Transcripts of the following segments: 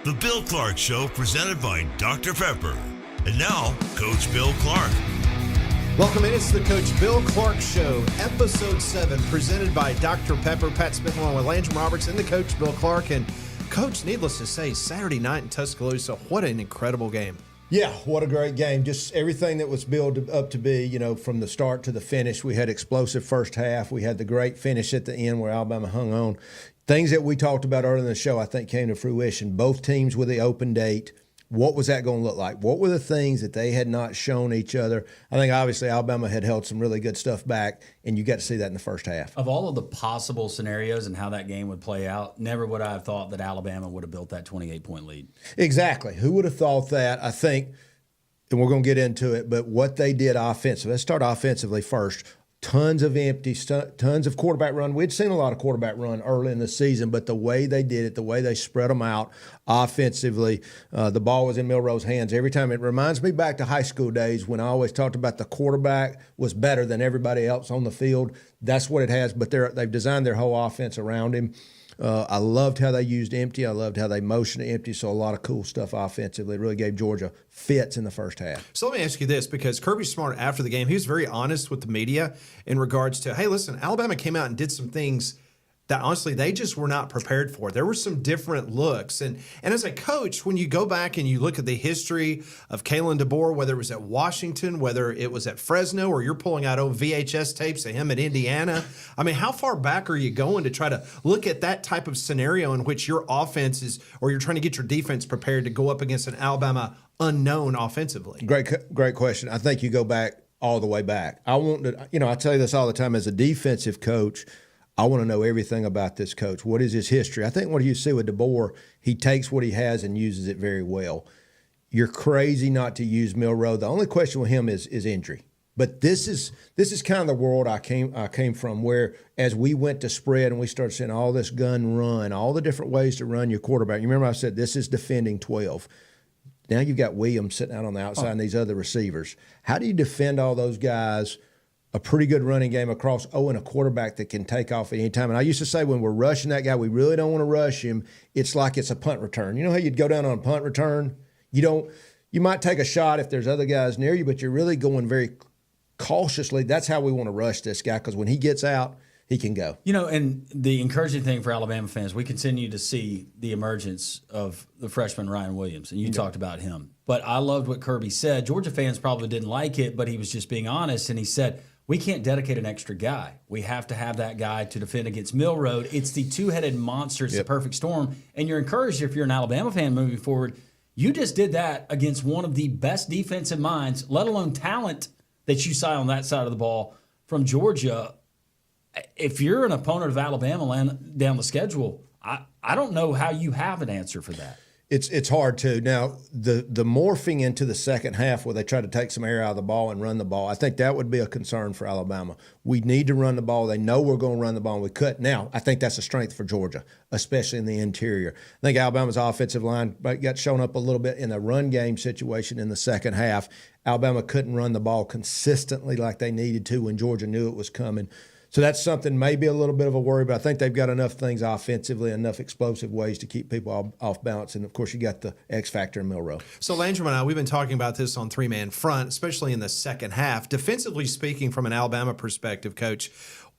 The Bill Clark Show, presented by Dr. Pepper. And now, Coach Bill Clark. Welcome in. It's the Coach Bill Clark Show, Episode 7, presented by Dr. Pepper. Pat Smith along with Landry Roberts and the Coach Bill Clark. And, Coach, needless to say, Saturday night in Tuscaloosa, what an incredible game. Yeah, what a great game. Just everything that was built up to be, from the start to the finish. We had explosive first half. We had the great finish at the end where Alabama hung on. Things that we talked about earlier in the show, I think, came to fruition. Both teams with the open date. What was that going to look like? What were the things that they had not shown each other? I think, obviously, Alabama had held some really good stuff back, and you got to see that in the first half. Of all of the possible scenarios and how that game would play out, never would I have thought that Alabama would have built that 28-point lead. Exactly. Who would have thought that? I think, and we're going to get into it, but what they did offensively. Let's start offensively first. Tons of empties, tons of quarterback run. We'd seen a lot of quarterback run early in the season, but the way they did it, the way they spread them out offensively, the ball was in Milroe's hands every time. It reminds me back to high school days when I always talked about the quarterback was better than everybody else on the field. That's what it has, but they've designed their whole offense around him. I loved how they used empty. I loved how they motioned to empty. So a lot of cool stuff offensively. It really gave Georgia fits in the first half. So let me ask you this, because Kirby Smart, after the game, he was very honest with the media in regards to, hey, listen, Alabama came out and did some things that honestly they just were not prepared for. There were some different looks. And as a coach, when you go back and you look at the history of Kalen DeBoer, whether it was at Washington, whether it was at Fresno, or you're pulling out old VHS tapes of him at Indiana, I mean, how far back are you going to try to look at that type of scenario in which your offense is, or you're trying to get your defense prepared to go up against an Alabama unknown offensively? Great question. I think you go back all the way back. I tell you this all the time as a defensive coach, I want to know everything about this coach. What is his history? I think what you see with DeBoer, he takes what he has and uses it very well. You're crazy not to use Milroe. The only question with him is injury. But this is kind of the world I came from, where as we went to spread and we started seeing all this gun run, all the different ways to run your quarterback. You remember I said this is defending 12. Now you've got Williams sitting out on the outside and these other receivers. How do you defend all those guys? A pretty good running game across, and a quarterback that can take off at any time. And I used to say when we're rushing that guy, we really don't want to rush him. It's like it's a punt return. You know how you'd go down on a punt return? You might take a shot if there's other guys near you, but you're really going very cautiously. That's how we want to rush this guy, because when he gets out, he can go. And the encouraging thing for Alabama fans, we continue to see the emergence of the freshman Ryan Williams, and you talked about him. But I loved what Kirby said. Georgia fans probably didn't like it, but he was just being honest, and he said, we can't dedicate an extra guy. We have to have that guy to defend against Milroe. It's the two-headed monster. It's the perfect storm. And you're encouraged if you're an Alabama fan moving forward. You just did that against one of the best defensive minds, let alone talent that you saw on that side of the ball from Georgia. If you're an opponent of Alabama down the schedule, I don't know how you have an answer for that. It's hard to. Now, the morphing into the second half where they try to take some air out of the ball and run the ball, I think that would be a concern for Alabama. We need to run the ball. They know we're going to run the ball, and we cut. Now, I think that's a strength for Georgia, especially in the interior. I think Alabama's offensive line got shown up a little bit in the run game situation in the second half. Alabama couldn't run the ball consistently like they needed to when Georgia knew it was coming. So that's something maybe a little bit of a worry, but I think they've got enough things offensively, enough explosive ways to keep people off balance. And, of course, you got the X factor in Milroe. So, Landry and I, we've been talking about this on three-man front, especially in the second half. Defensively speaking, from an Alabama perspective, Coach,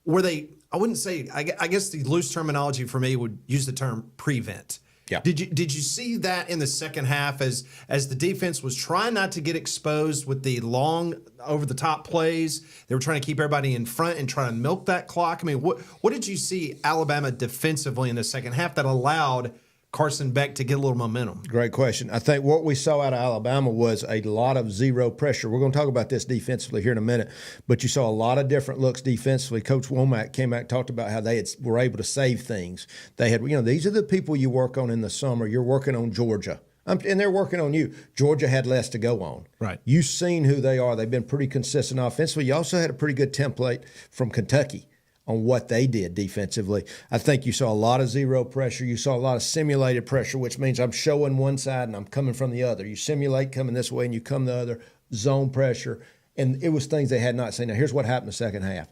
were they – I wouldn't say – I guess the loose terminology for me would use the term prevent. Yeah. Did you see that in the second half as the defense was trying not to get exposed with the long over-the-top plays? They were trying to keep everybody in front and trying to milk that clock. I mean, what did you see Alabama defensively in the second half that allowed Carson Beck to get a little momentum? Great question. I think what we saw out of Alabama was a lot of zero pressure. We're going to talk about this defensively here in a minute, but you saw a lot of different looks defensively. Coach Womack came back and talked about how they were able to save things. They had, these are the people you work on in the summer. You're working on Georgia. And they're working on you. Georgia had less to go on. Right. You've seen who they are. They've been pretty consistent offensively. You also had a pretty good template from Kentucky on what they did defensively. I think you saw a lot of zero pressure. You saw a lot of simulated pressure, which means I'm showing one side and I'm coming from the other. You simulate coming this way and you come the other, zone pressure. And it was things they had not seen. Now, here's what happened in the second half.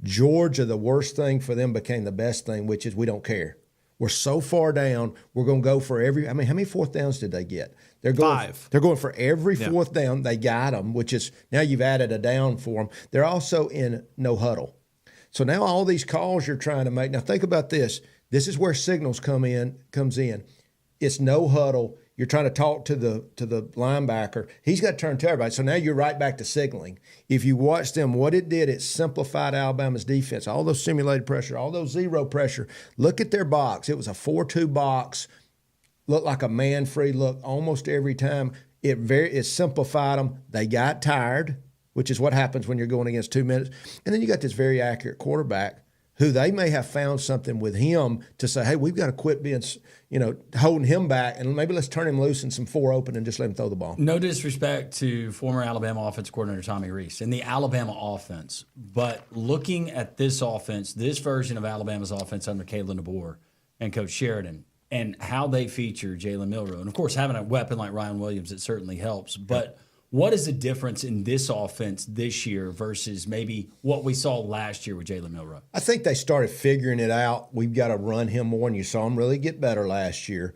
Georgia, the worst thing for them became the best thing, which is we don't care. We're so far down. We're going to go for every. I mean, how many fourth downs did they get? They're going 5. They're going for every fourth down. They got them, which is now you've added a down for them. They're also in no huddle. So now all these calls you're trying to make. Now think about this. This is where signals comes in. It's no huddle. You're trying to talk to the linebacker. He's got to turn to everybody. So now you're right back to signaling. If you watch them, what it did, it simplified Alabama's defense. All those simulated pressure, all those zero pressure. Look at their box. It was a 4-2 box. Looked like a man-free look almost every time. It simplified them. They got tired, which is what happens when you're going against 2 minutes. And then you got this very accurate quarterback who they may have found something with him to say, hey, we've got to quit being, holding him back, and maybe let's turn him loose in some 4 open and just let him throw the ball. No disrespect to former Alabama offensive coordinator Tommy Rees and the Alabama offense, but looking at this offense, this version of Alabama's offense under Kalen DeBoer and Coach Sheridan, and how they feature Jalen Milroe, and of course having a weapon like Ryan Williams, it certainly helps, but what is the difference in this offense this year versus maybe what we saw last year with Jalen Milroe? I think they started figuring it out. We've got to run him more, and you saw him really get better last year.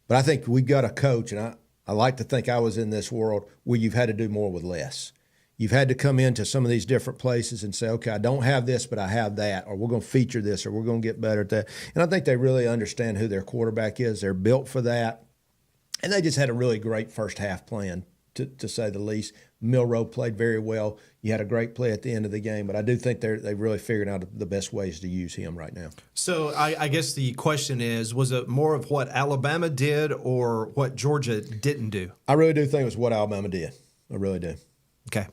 But I think we've got a coach, and I like to think I was in this world where you've had to do more with less. You've had to come into some of these different places and say, okay, I don't have this, but I have that, or we're going to feature this, or we're going to get better at that. And I think they really understand who their quarterback is. They're built for that. And they just had a really great first half plan. To say the least. Milroe played very well. You had a great play at the end of the game, but I do think they've really figured out the best ways to use him right now. So I guess the question is, was it more of what Alabama did or what Georgia didn't do? I really do think it was what Alabama did. I really do. Okay.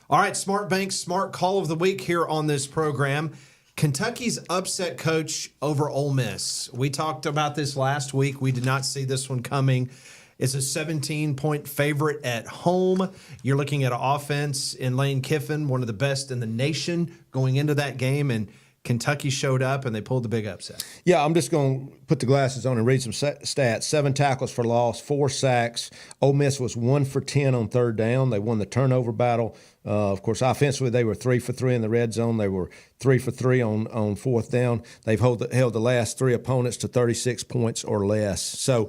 All right, Smart Bank, Smart Call of the Week here on this program. Kentucky's upset coach over Ole Miss. We talked about this last week. We did not see this one coming. It's a 17-point favorite at home. You're looking at an offense in Lane Kiffin, one of the best in the nation going into that game, and Kentucky showed up and they pulled the big upset. Yeah, I'm just going to put the glasses on and read some stats. 7 tackles for loss, 4 sacks. Ole Miss was 1 for 10 on third down. They won the turnover battle. Of course, offensively, they were 3 for 3 in the red zone. They were 3 for 3 on fourth down. They've held the last 3 opponents to 36 points or less. So,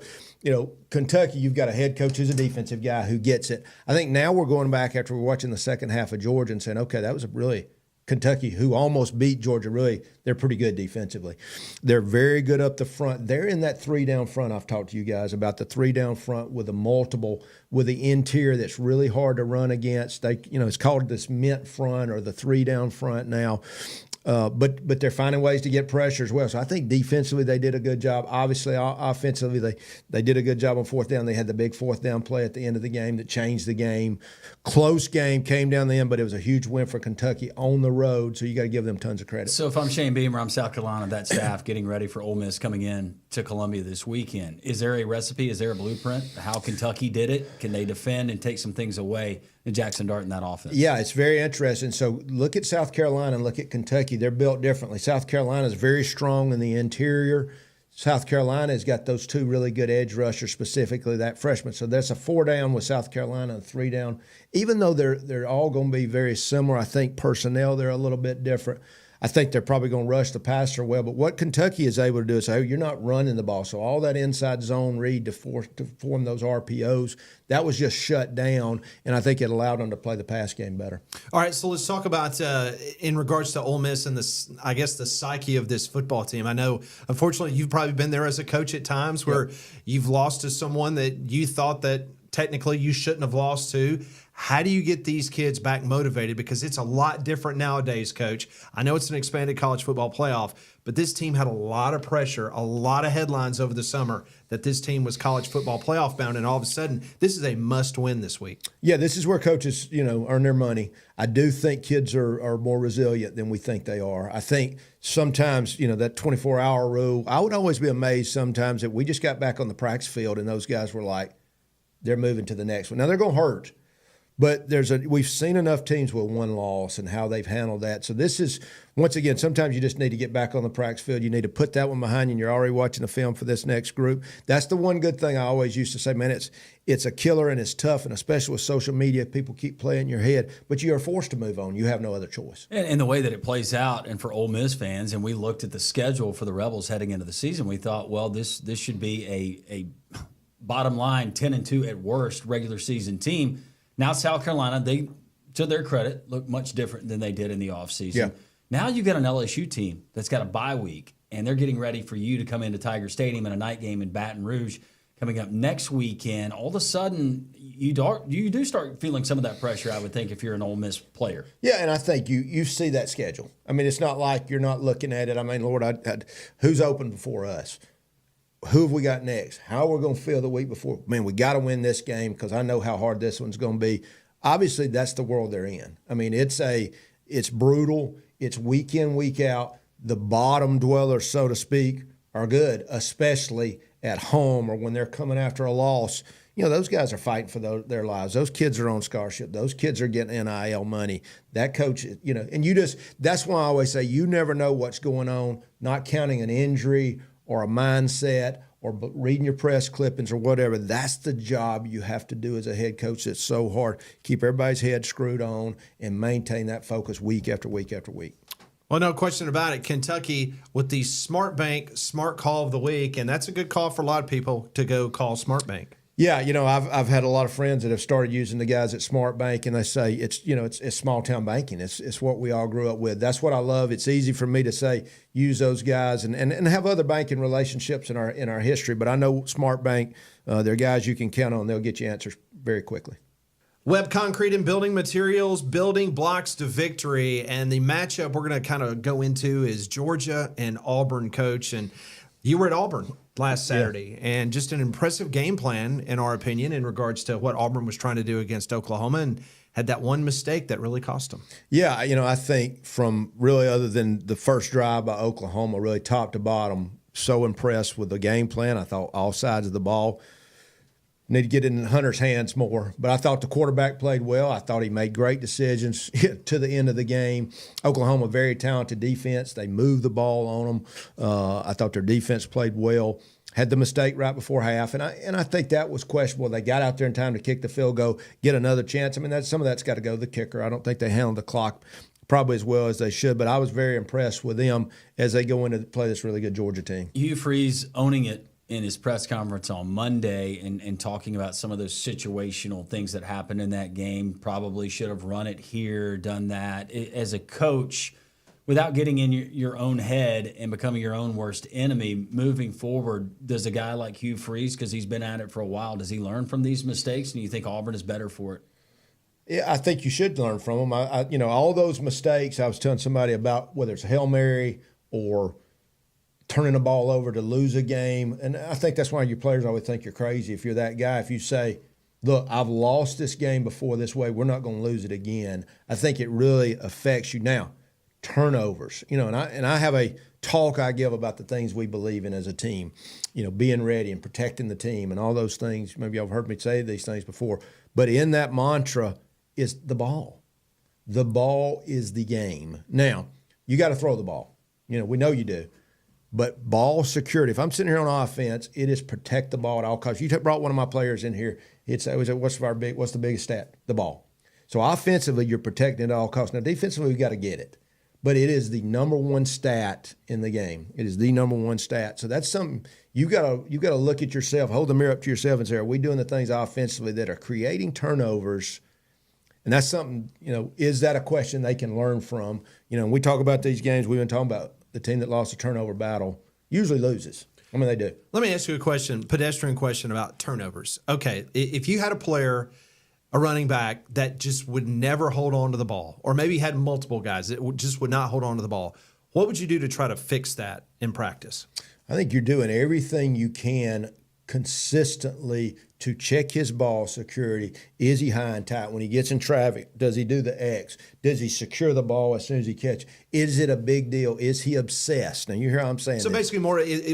Kentucky, you've got a head coach who's a defensive guy who gets it. I think now we're going back after we're watching the second half of Georgia and saying, okay, that was a really Kentucky, who almost beat Georgia, really, they're pretty good defensively. They're very good up the front. They're in that 3 down front. I've talked to you guys about the 3 down front with the interior that's really hard to run against. It's called this mint front or the 3 down front now. But they're finding ways to get pressure as well. So I think defensively they did a good job. Obviously, offensively they did a good job on fourth down. They had the big fourth down play at the end of the game that changed the game. Close game, came down the end, but it was a huge win for Kentucky on the road. So you got to give them tons of credit. So if I'm Shane Beamer, I'm South Carolina, that staff getting ready for Ole Miss coming in to Columbia this weekend. Is there a recipe? Is there a blueprint? How Kentucky did it? Can they defend and take some things away in Jackson Dart in that offense? Yeah, it's very interesting. So look at South Carolina and look at Kentucky. They're built differently. South Carolina is very strong in the interior. South Carolina has got those 2 really good edge rushers, specifically that freshman. So that's a 4 down with South Carolina and 3 down. Even though they're all going to be very similar, I think personnel they're a little bit different. I think they're probably going to rush the passer well. But what Kentucky is able to do is say, you're not running the ball. So all that inside zone read to form those RPOs, that was just shut down, and I think it allowed them to play the pass game better. All right, so let's talk about in regards to Ole Miss and the psyche of this football team. I know, unfortunately, you've probably been there as a coach at times where you've lost to someone that you thought that technically you shouldn't have lost to. How do you get these kids back motivated? Because it's a lot different nowadays, Coach. I know it's an expanded college football playoff, but this team had a lot of pressure, a lot of headlines over the summer that this team was college football playoff bound, and all of a sudden, this is a must-win this week. Yeah, this is where coaches, earn their money. I do think kids are more resilient than we think they are. I think sometimes, that 24-hour rule, I would always be amazed sometimes that we just got back on the practice field and those guys were like, they're moving to the next one. Now, they're going to hurt. But we've seen enough teams with one loss and how they've handled that. So this is, once again, sometimes you just need to get back on the practice field. You need to put that one behind you, and you're already watching the film for this next group. That's the one good thing I always used to say, man, it's a killer and it's tough, and especially with social media, people keep playing in your head, but you are forced to move on. You have no other choice. And the way that it plays out, and for Ole Miss fans, and we looked at the schedule for the Rebels heading into the season, we thought, well, this should be a bottom line 10-2 at worst regular season team. Now South Carolina, they, to their credit, look much different than they did in the offseason. Yeah. Now you've got an LSU team that's got a bye week, and they're getting ready for you to come into Tiger Stadium in a night game in Baton Rouge coming up next weekend. All of a sudden, you do start feeling some of that pressure, I would think, if you're an Ole Miss player. Yeah, and I think you see that schedule. I mean, it's not like you're not looking at it. I mean, Lord, who's open before us? Who have we got next? How are we going to feel the week before? Man, we got to win this game because I know how hard this one's going to be. Obviously, that's the world they're in. I mean, it's brutal. It's week in, week out. The bottom dwellers, so to speak, are good, especially at home or when they're coming after a loss. You know, those guys are fighting for their lives. Those kids are on scholarship. Those kids are getting NIL money. That coach, you know, and that's why I always say you never know what's going on, not counting an injury or a mindset or reading your press clippings or whatever. That's the job you have to do as a head coach. It's so hard. Keep everybody's head screwed on and maintain that focus week after week after week. Well, no question about it. Kentucky with the Smart Bank Smart Call of the Week, and that's a good call for a lot of people to go call Smart Bank. Yeah, you know, I've had a lot of friends that have started using the guys at Smart Bank, and they say it's small town banking. It's what we all grew up with. That's what I love. It's easy for me to say use those guys and have other banking relationships in our history. But I know Smart Bank, they're guys you can count on. They'll get you answers very quickly. Web Concrete and Building Materials, building blocks to victory. And the matchup we're going to kind of go into is Georgia and Auburn, Coach. And you were at Auburn last Saturday, and just an impressive game plan, in our opinion, in regards to what Auburn was trying to do against Oklahoma, and had that one mistake that really cost them. Yeah, you know, I think from really other than the first drive by Oklahoma, really top to bottom, so impressed with the game plan. I thought all sides of the ball need to get in Hunter's hands more. But I thought the quarterback played well. I thought he made great decisions to the end of the game. Oklahoma, very talented defense. They moved the ball on them. I thought their defense played well. Had the mistake right before half, and I think that was questionable. They got out there in time to kick the field goal, get another chance. I mean, some of that's got to go to the kicker. I don't think they handled the clock probably as well as they should, but I was very impressed with them as they go in to play this really good Georgia team. Hugh Freeze owning it in his press conference on Monday and talking about some of those situational things that happened in that game. Probably should have run it here, done that. As a coach, without getting in your own head and becoming your own worst enemy, moving forward, does a guy like Hugh Freeze, because he's been at it for a while, does he learn from these mistakes? And you think Auburn is better for it? Yeah, I think you should learn from them. All those mistakes, I was telling somebody about, whether it's a Hail Mary or turning the ball over to lose a game. And I think that's why your players always think you're crazy if you're that guy. If you say, look, I've lost this game before this way, we're not going to lose it again. I think it really affects you. Now, turnovers, and I have a talk I give about the things we believe in as a team, being ready and protecting the team and all those things. Maybe y'all have heard me say these things before. But in that mantra is the ball. The ball is the game. Now, you got to throw the ball. We know you do. But ball security, if I'm sitting here on offense, it is protect the ball at all costs. You brought one of my players in here. He'd say, what's the biggest stat? The ball. So offensively, you're protecting it at all costs. Now, defensively, we've got to get it. But it is the number one stat in the game. It is the number one stat. So that's something you got to look at yourself, hold the mirror up to yourself and say, are we doing the things offensively that are creating turnovers? And that's something, is that a question they can learn from? When we talk about these games, we've been talking about the team that lost a turnover battle usually loses. I mean, they do. Let me ask you a pedestrian question about turnovers. Okay, if you had a player, a running back, that just would never hold on to the ball, or maybe had multiple guys that just would not hold on to the ball, what would you do to try to fix that in practice? I think you're doing everything you can consistently to check his ball security. Is he high and tight? When he gets in traffic, does he do the X? Does he secure the ball as soon as he catches? Is it a big deal? Is he obsessed? Now, you hear how I'm saying So this. basically, more is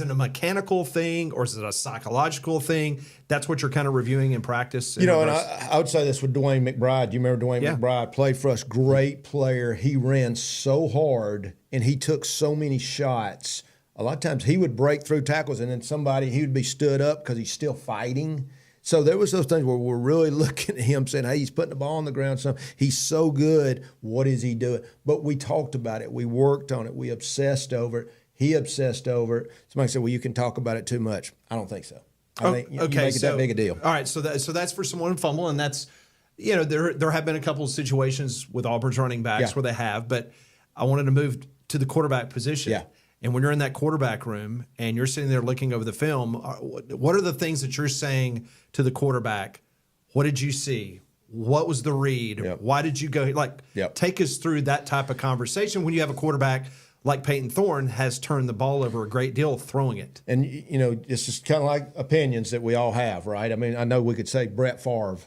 it a mechanical thing or is it a psychological thing? That's what you're kind of reviewing in practice. And I would say this with Dwayne McBride. Do you remember Dwayne McBride played for us? Great player. He ran so hard and he took so many shots. A lot of times he would break through tackles and then he would be stood up because he's still fighting. So there was those things where we're really looking at him saying, hey, he's putting the ball on the ground. He's so good. What is he doing? But we talked about it. We worked on it. We obsessed over it. He obsessed over it. Somebody said, well, you can talk about it too much. I don't think so. I think you make it that big a deal. All right, so that's for someone fumble, and that's, there have been a couple of situations with Auburn's running backs where they have, but I wanted to move to the quarterback position. Yeah. And when you're in that quarterback room and you're sitting there looking over the film, what are the things that you're saying to the quarterback? What did you see? What was the read? Yep. Why did you go? Take us through that type of conversation when you have a quarterback like Peyton Thorne has turned the ball over a great deal throwing it. And, this is kind of like opinions that we all have, right? I mean, I know we could say Brett Favre,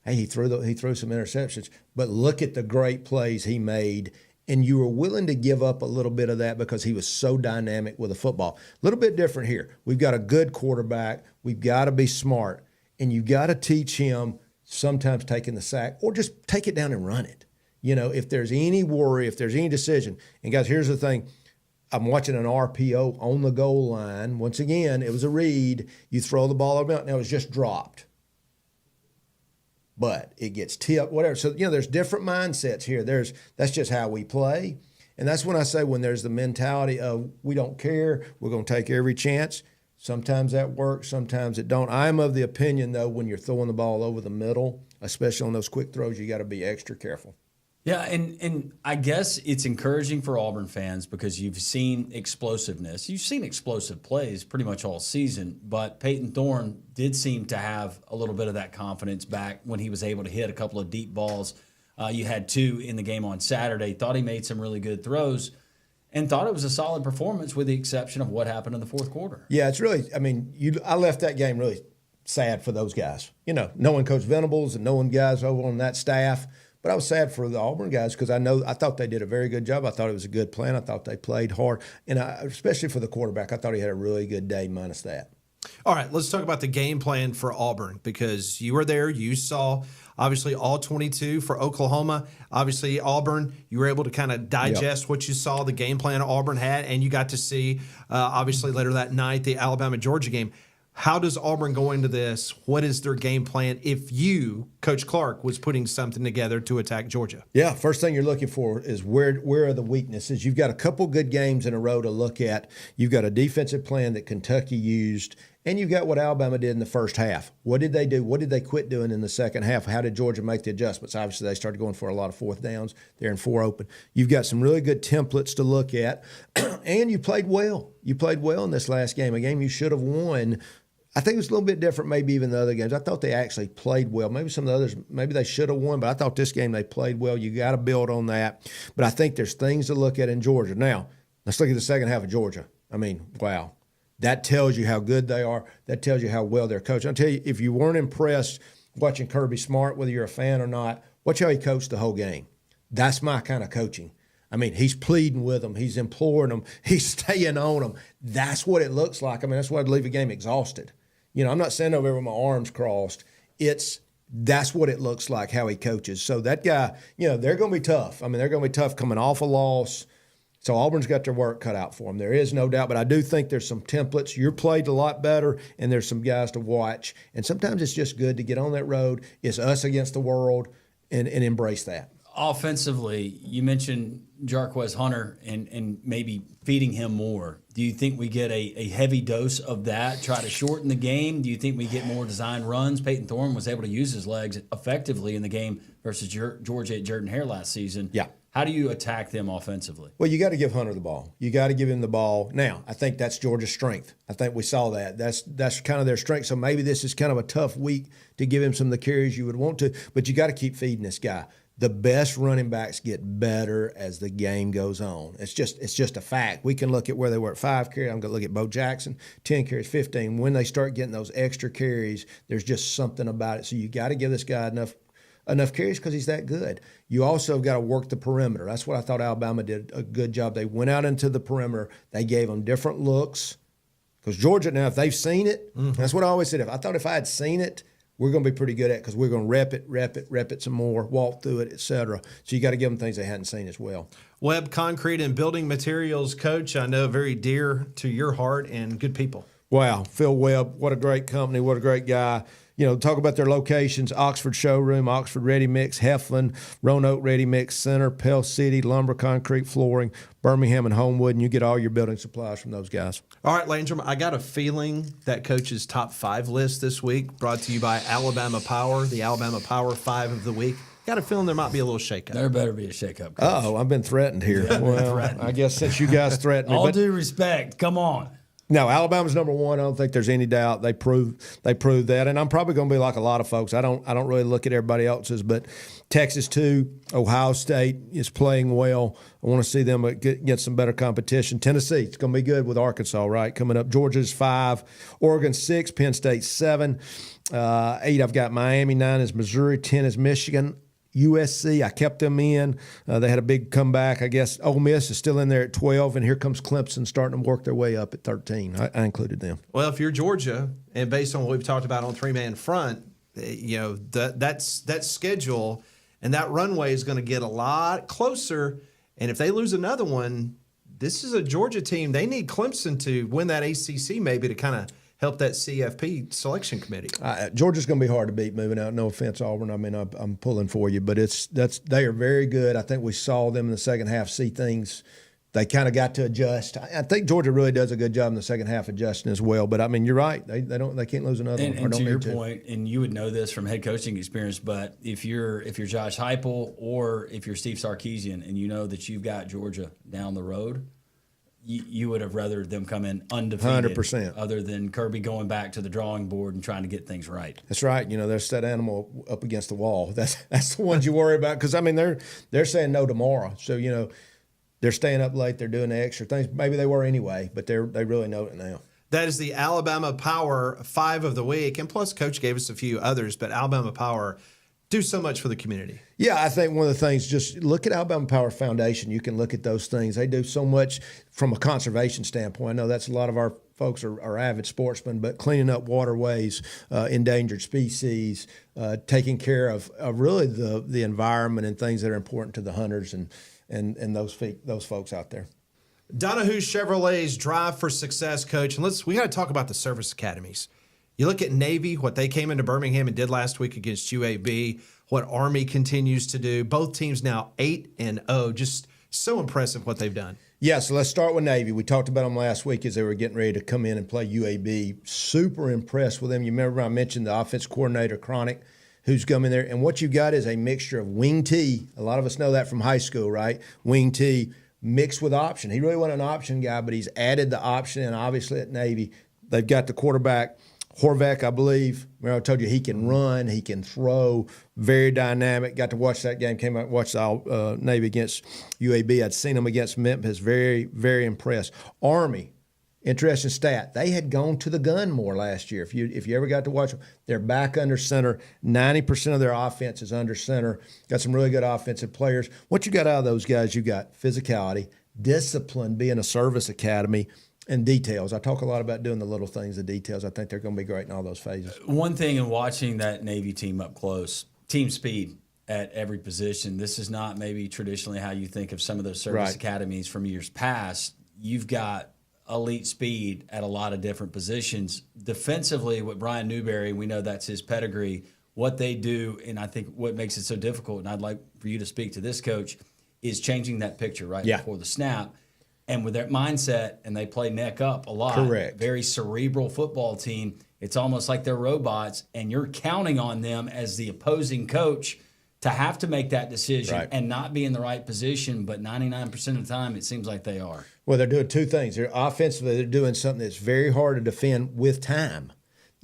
hey, he threw some interceptions, but look at the great plays he made. And you were willing to give up a little bit of that because he was so dynamic with the football. A little bit different here. We've got a good quarterback. We've got to be smart. And you've got to teach him sometimes taking the sack or just take it down and run it. If there's any worry, if there's any decision. And, guys, here's the thing. I'm watching an RPO on the goal line. Once again, it was a read. You throw the ball over, now it was just dropped. But it gets tipped, whatever. So, there's different mindsets here. That's just how we play. And that's when I say when there's the mentality of we don't care, we're going to take every chance. Sometimes that works, sometimes it don't. I am of the opinion, though, when you're throwing the ball over the middle, especially on those quick throws, you got to be extra careful. Yeah, and I guess it's encouraging for Auburn fans because you've seen explosiveness. You've seen explosive plays pretty much all season, but Peyton Thorne did seem to have a little bit of that confidence back when he was able to hit a couple of deep balls. You had two in the game on Saturday. Thought he made some really good throws and thought it was a solid performance with the exception of what happened in the fourth quarter. Yeah, it's really, I left that game really sad for those guys. Knowing Coach Venables and knowing guys over on that staff. But I was sad for the Auburn guys because I thought they did a very good job. I thought it was a good plan. I thought they played hard. And especially for the quarterback, I thought he had a really good day minus that. All right, let's talk about the game plan for Auburn because you were there. You saw, obviously, all 22 for Oklahoma. Obviously, Auburn, you were able to kind of digest what you saw, the game plan Auburn had, and you got to see, obviously, later that night, the Alabama-Georgia game. How does Auburn go into this? What is their game plan if you, Coach Clark, was putting something together to attack Georgia? Yeah, first thing you're looking for is where are the weaknesses? You've got a couple good games in a row to look at. You've got a defensive plan that Kentucky used, and you've got what Alabama did in the first half. What did they do? What did they quit doing in the second half? How did Georgia make the adjustments? Obviously, they started going for a lot of fourth downs. They're in four open. You've got some really good templates to look at, and you played well. You played well in this last game, a game you should have won. I think it was a little bit different maybe even the other games. I thought they actually played well. Maybe some of the others, maybe they should have won, but I thought this game they played well. You got to build on that. But I think there's things to look at in Georgia. Now, let's look at the second half of Georgia. Wow. That tells you how good they are. That tells you how well they're coached. I'll tell you, if you weren't impressed watching Kirby Smart, whether you're a fan or not, watch how he coached the whole game. That's my kind of coaching. He's pleading with them. He's imploring them. He's staying on them. That's what it looks like. That's why I'd leave a game exhausted. I'm not sitting over there with my arms crossed. That's what it looks like, how he coaches. So that guy, they're going to be tough. They're going to be tough coming off a loss. So Auburn's got their work cut out for them. There is no doubt. But I do think there's some templates. You're played a lot better, and there's some guys to watch. And sometimes it's just good to get on that road. It's us against the world and embrace that. Offensively, you mentioned Jarquez Hunter and maybe feeding him more. Do you think we get a heavy dose of that, try to shorten the game? Do you think we get more design runs? Peyton Thorne was able to use his legs effectively in the game versus Georgia at Jordan-Hare last season. Yeah. How do you attack them offensively? Well, you got to give Hunter the ball. You got to give him the ball. Now, I think that's Georgia's strength. I think we saw that. That's kind of their strength. So maybe this is kind of a tough week to give him some of the carries you would want to, but you got to keep feeding this guy. the best running backs get better as the game goes on. It's just a fact. We can look at where they were at 5 carries. I'm going to look at Bo Jackson, 10 carries, 15. When they start getting those extra carries, there's just something about it. So you got to give this guy enough carries because he's that good. You also got to work the perimeter. That's what I thought Alabama did a good job. They went out into the perimeter. They gave them different looks. Because Georgia, now, if they've seen it, that's what I always said. If I had seen it, we're going to be pretty good at it because we're going to rep it some more, walk through it, et cetera. So you got to give them things they hadn't seen as well. Webb Concrete and Building Materials, Coach, I know very dear to your heart and good people. Wow, Phil Webb, what a great company, what a great guy. You know, talk about their locations: Oxford Showroom, Oxford Ready Mix, Heflin, Roanoke Ready Mix Center, Pell City, Lumber, Concrete, Flooring, Birmingham, and Homewood, and you get all your building supplies from those guys. All right, ladies and gentlemen, I got a feeling that Coach's top 5 list this week, brought to you by Alabama Power, the Alabama Power 5 of the week. Got a feeling there might be a little shakeup. There better be a shakeup. Oh, I've been threatened here. Yeah, well, threatened. I guess since you guys threatened me. All due respect, come on. No, Alabama's number one. I don't think there's any doubt. They proved that, and I'm probably going to be like a lot of folks. I don't really look at everybody else's, but Texas 2, Ohio State is playing well. I want to see them get some better competition. Tennessee, it's going to be good with Arkansas, right? Coming up, Georgia's 5, Oregon 6, Penn State 7, 8. I've got Miami. 9 is Missouri. 10 is Michigan. USC, I kept them in. They had a big comeback. I guess Ole Miss is still in there at 12, and here comes Clemson starting to work their way up at 13. I included them. Well, if you're Georgia, and based on what we've talked about on three-man front, you know, that schedule and that runway is going to get a lot closer. And if they lose another one, this is a Georgia team. They need Clemson to win that ACC maybe to kind of help that CFP selection committee. Georgia's going to be hard to beat moving out. No offense, Auburn. I mean, I'm pulling for you, but they are very good. I think we saw them in the second half see things. They kind of got to adjust. I think Georgia really does a good job in the second half adjusting as well. But I mean, you're right. They can't lose another one. And to your point, and you would know this from head coaching experience, but if you're Josh Heupel or if you're Steve Sarkisian and you know that you've got Georgia down the road, you would have rather them come in undefeated, 100%. Other than Kirby going back to the drawing board and trying to get things right. That's right. You know, there's that animal up against the wall. That's the ones you worry about because I mean they're saying no tomorrow. So you know they're staying up late. They're doing the extra things. Maybe they were anyway, but they really know it now. That is the Alabama Power 5 of the week, and plus Coach gave us a few others, but Alabama Power do so much for the community. Yeah, I think one of the things, just look at Alabama Power Foundation. You can look at those things. They do so much from a conservation standpoint. I know that's a lot of our folks are avid sportsmen, but cleaning up waterways, endangered species, taking care of really the environment and things that are important to the hunters and those folks out there. Donahue Chevrolet's Drive for Success, Coach. And we got to talk about the service academies. You look at Navy, what they came into Birmingham and did last week against UAB, what Army continues to do. Both teams now 8-0. Just so impressive what they've done. Yeah, so let's start with Navy. We talked about them last week as they were getting ready to come in and play UAB. Super impressed with them. You remember I mentioned the offense coordinator, Cronic, who's coming there. And what you got is a mixture of wing T. A lot of us know that from high school, right? Wing T mixed with option. He really wasn't an option guy, but he's added the option. And obviously at Navy, they've got the quarterback, Horvath, I believe. Remember I told you he can run, he can throw, very dynamic. Got to watch that game, came out and watched Navy against UAB. I'd seen them against Memphis, very, very impressed. Army, interesting stat. They had gone to the gun more last year. If you ever got to watch them, they're back under center. 90% of their offense is under center. Got some really good offensive players. What you got out of those guys, you got physicality, discipline, being a service academy, and details. I talk a lot about doing the little things, the details. I think they're going to be great in all those phases. One thing in watching that Navy team up close, team speed at every position. This is not maybe traditionally how you think of some of those service academies from years past. You've got elite speed at a lot of different positions. Defensively, with Brian Newberry, we know that's his pedigree. What they do, and I think what makes it so difficult, and I'd like for you to speak to this, Coach, is changing that picture before the snap. And with their mindset, and they play neck up a lot. Correct. Very cerebral football team. It's almost like they're robots, and you're counting on them as the opposing coach to have to make that decision and not be in the right position. But 99% of the time, it seems like they are. Well, they're doing two things. They're offensively, they're doing something that's very hard to defend with time.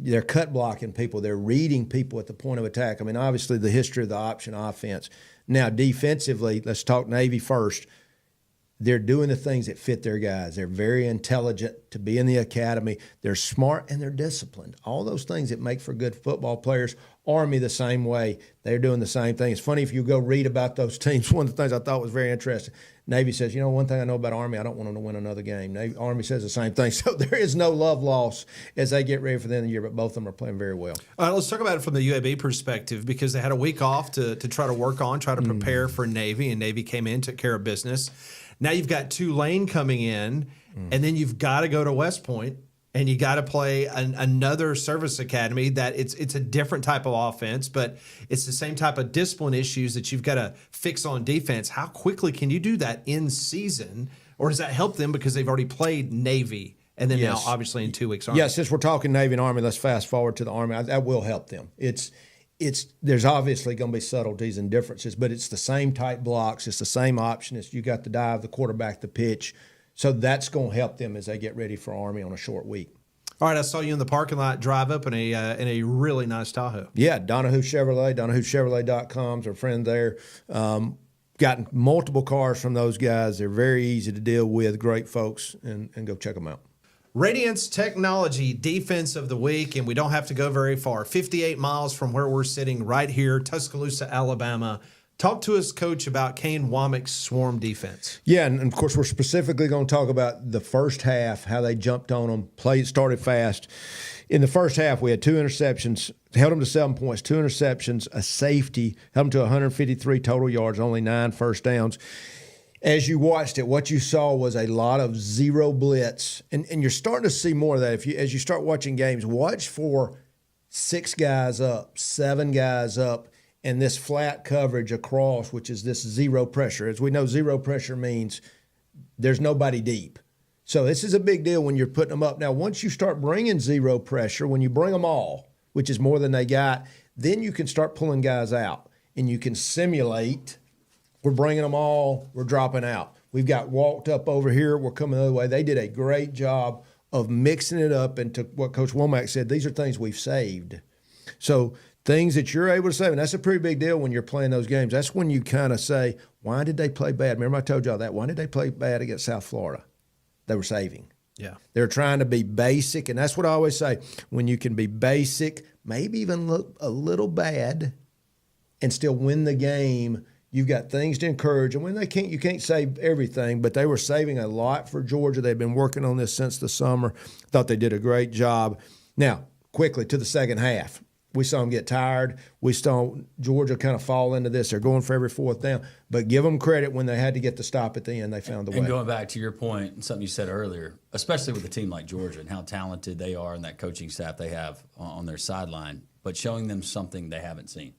they're cut blocking people. They're reading people at the point of attack. I mean, obviously the history of the option offense. Now, defensively, let's talk Navy first. They're doing the things that fit their guys. They're very intelligent to be in the academy. They're smart and they're disciplined. All those things that make for good football players. Army the same way. They're doing the same thing. It's funny if you go read about those teams. One of the things I thought was very interesting. Navy says, one thing I know about Army, I don't want them to win another game. Army says the same thing. So there is no love loss as they get ready for the end of the year, but both of them are playing very well. All right, let's talk about it from the UAB perspective because they had a week off to try to prepare for Navy, and Navy came in, took care of business. Now you've got Tulane coming in, and then you've got to go to West Point, and you got to play another service academy that it's a different type of offense, but it's the same type of discipline issues that you've got to fix on defense. How quickly can you do that in season, or does that help them because they've already played Navy and then now obviously in 2 weeks? Army? Yeah, since we're talking Navy and Army, let's fast forward to the Army. That will help them. There's obviously going to be subtleties and differences, but it's the same type blocks. It's the same option. You got the dive, the quarterback, the pitch. So that's going to help them as they get ready for Army on a short week. All right, I saw you in the parking lot drive up in a really nice Tahoe. Yeah, Donahue Chevrolet, DonahueChevrolet.com is our friend there. Gotten multiple cars from those guys. They're very easy to deal with, great folks, and go check them out. Radiance Technology Defense of the Week, and we don't have to go very far. 58 miles from where we're sitting right here, Tuscaloosa, Alabama. Talk to us, Coach, about Kane Womack's swarm defense. Yeah, and of course we're specifically going to talk about the first half, how they jumped on them, started fast. In the first half, we had 2 interceptions, held them to 7 points, 2 interceptions, a safety, held them to 153 total yards, only 9 first downs. As you watched it, what you saw was a lot of zero blitz, and you're starting to see more of that. As you start watching games, watch for 6 guys up, 7 guys up, and this flat coverage across, which is this zero pressure. As we know, zero pressure means there's nobody deep. So this is a big deal when you're putting them up. Now, once you start bringing zero pressure, when you bring them all, which is more than they got, then you can start pulling guys out, and you can simulate. We're bringing them all. We're dropping out. We've got walked up over here. We're coming the other way. They did a great job of mixing it up into what Coach Womack said. These are things we've saved. So things that you're able to save, and that's a pretty big deal when you're playing those games. That's when you kind of say, why did they play bad? Remember I told y'all that. Why did they play bad against South Florida? They were saving. Yeah. They're trying to be basic, and that's what I always say. When you can be basic, maybe even look a little bad, and still win the game, you've got things to encourage. And when you can't save everything, but they were saving a lot for Georgia. They've been working on this since the summer. Thought they did a great job. Now, quickly to the second half. We saw them get tired. We saw Georgia kind of fall into this. They're going for every 4th down. But give them credit when they had to get the stop at the end. They found the way. And going back to your point and something you said earlier, especially with a team like Georgia and how talented they are and that coaching staff they have on their sideline, but showing them something they haven't seen.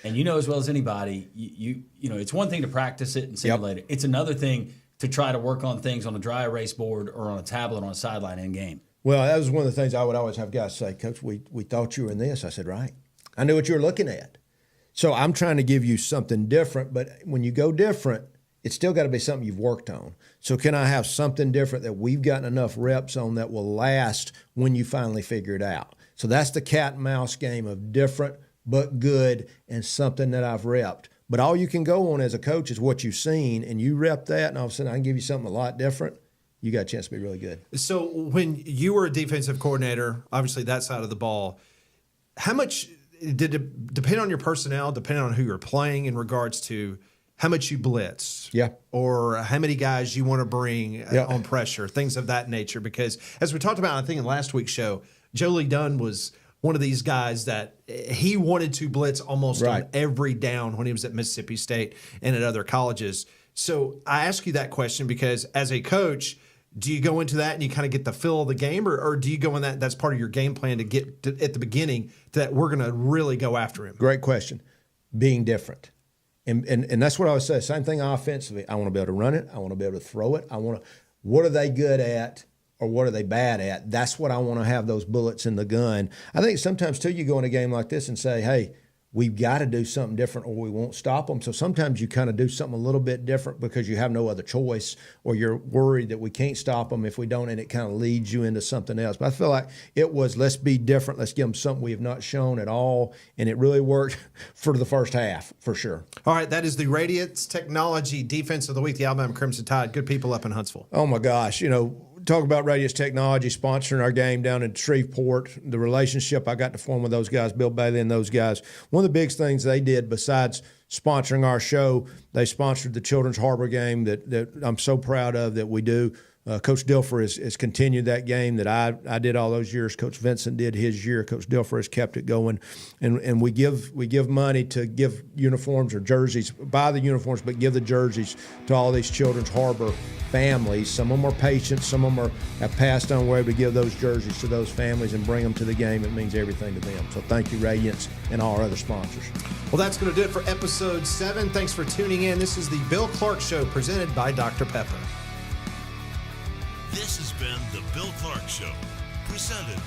And you know as well as anybody, you know it's one thing to practice it and simulate it. It's another thing to try to work on things on a dry erase board or on a tablet on a sideline in game. Well, that was one of the things I would always have guys say, Coach, we thought you were in this. I said, right. I knew what you were looking at. So I'm trying to give you something different, but when you go different, it's still got to be something you've worked on. So can I have something different that we've gotten enough reps on that will last when you finally figure it out? So that's the cat and mouse game of different but good and something that I've repped. But all you can go on as a coach is what you've seen, and you rep that, and all of a sudden I can give you something a lot different. You got a chance to be really good. So when you were a defensive coordinator, obviously that side of the ball, how much did it depend on your personnel, depending on who you're playing in regards to how much you blitz? Yeah. Or how many guys you want to bring on pressure, things of that nature? Because as we talked about, I think in last week's show, Joe Lee Dunn was one of these guys that he wanted to blitz almost on every down when he was at Mississippi State and at other colleges. So I ask you that question because as a coach, do you go into that and you kind of get the feel of the game, or do you go in that's part of your game plan to get to, at the beginning that we're going to really go after him? Great question. Being different. And that's what I would say. Same thing offensively. I want to be able to run it. I want to be able to throw it. What are they good at or what are they bad at? That's what I want to have those bullets in the gun. I think sometimes, too, you go in a game like this and say, hey, we've got to do something different or we won't stop them. So sometimes you kind of do something a little bit different because you have no other choice, or you're worried that we can't stop them if we don't, and it kind of leads you into something else. But I feel like it was, let's be different. Let's give them something we have not shown at all. And it really worked for the first half, for sure. All right, that is the Radiance Technology Defense of the Week, the Alabama Crimson Tide. Good people up in Huntsville. Oh, my gosh. Talk about Radius Technology sponsoring our game down in Shreveport. The relationship I got to form with those guys, Bill Bailey and those guys. One of the biggest things they did besides sponsoring our show, they sponsored the Children's Harbor game that I'm so proud of that we do. Coach Dilfer has continued that game that I did all those years. Coach Vincent did his year. Coach Dilfer has kept it going, and we give money to give uniforms or jerseys, buy the uniforms, but give the jerseys to all these Children's Harbor families. Some of them are patients, some of them have passed on. We're able to give those jerseys to those families and bring them to the game. It means everything to them. So thank you, Radiance, and all our other sponsors. Well, that's going to do it for episode 7. Thanks for tuning in. This is the Bill Clark Show presented by Dr. Pepper. This has been the Bill Clark Show, presented by